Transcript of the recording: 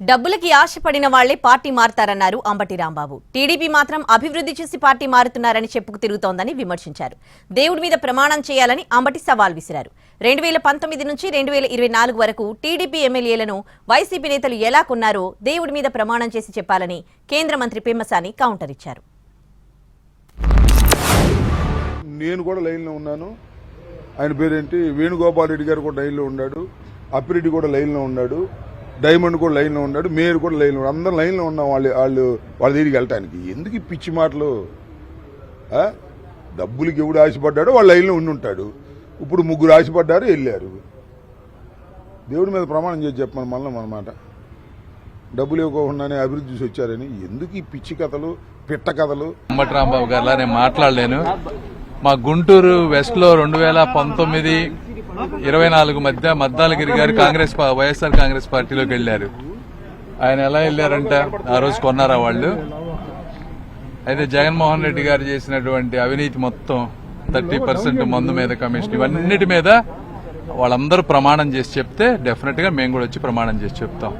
డబ్బులకి ఆశపడిన వాళ్లే party మారతారన్నారు Ambati Rambabu. TDP మాత్రం అభివృద్ధి చేసి పార్టీ మారుతున్నారని చెప్పుకు తిరుగుతోందని విమర్శించారు. దేవుడి మీద ప్రమాణం చేయాలని అంబటి సవాల్ విసిరారు. 2019 నుంచి 2024 వరకు టీడీపీ ఎమ్మెల్యేలను వైసీపీ నేతలు ఎలా కొన్నారో దేవుడి మీద ప్రమాణం చేసి చెప్పాలని కేంద్ర మంత్రి పెమ్మసాని కౌంటర్ ఇచ్చారు. నేను కూడా లైన్లో ఉన్నాను. ఆయన పేరేంటి, వేణుగోపాల్ రెడ్డి గారు కూడా లైన్లో ఉన్నాడు, అప్పిరెడ్డి కూడా లైన్లో ఉన్నాడు, డైమండ్ కూడా లైన్లో ఉన్నాడు, మేయర్ కూడా లైన్లో ఉన్నాడు. అందరం లైన్లో ఉన్నాం వాళ్ళ దగ్గరికి వెళ్ళటానికి. ఎందుకు ఈ పిచ్చి మాటలు? డబ్బులకి ఎవడు ఆశపడ్డాడో వాళ్ళ లైన్లో ఉండి ఉంటాడు. ఇప్పుడు ముగ్గురు ఆశపడ్డారు, వెళ్ళారు. దేవుడి మీద ప్రమాణం చేసి చెప్పమని మళ్ళీ మనమాట. డబ్బులు ఇవ్వకుండానే అభివృద్ధి చూసి వచ్చారని ఎందుకు ఈ పిచ్చి కథలు, పిట్ట కథలు? అంబటి రాంబాబు గారిలా నేను మాట్లాడలేను. మా గుంటూరు వెస్ట్ లో 2019-24 మధ్య మద్దాలగిరి గారు వైఎస్ఆర్ కాంగ్రెస్ పార్టీలోకి వెళ్లారు. ఆయన ఎలా వెళ్లారంట, ఆ రోజు కొన్నారా వాళ్ళు? అయితే జగన్మోహన్ రెడ్డి గారు చేసినటువంటి అవినీతి మొత్తం 30% మందు మీద కమిషన్, ఇవన్నిటి మీద వాళ్ళందరూ ప్రమాణం చేసి చెప్తే డెఫినెట్ గా మేము కూడా వచ్చి ప్రమాణం చేసి చెప్తాం.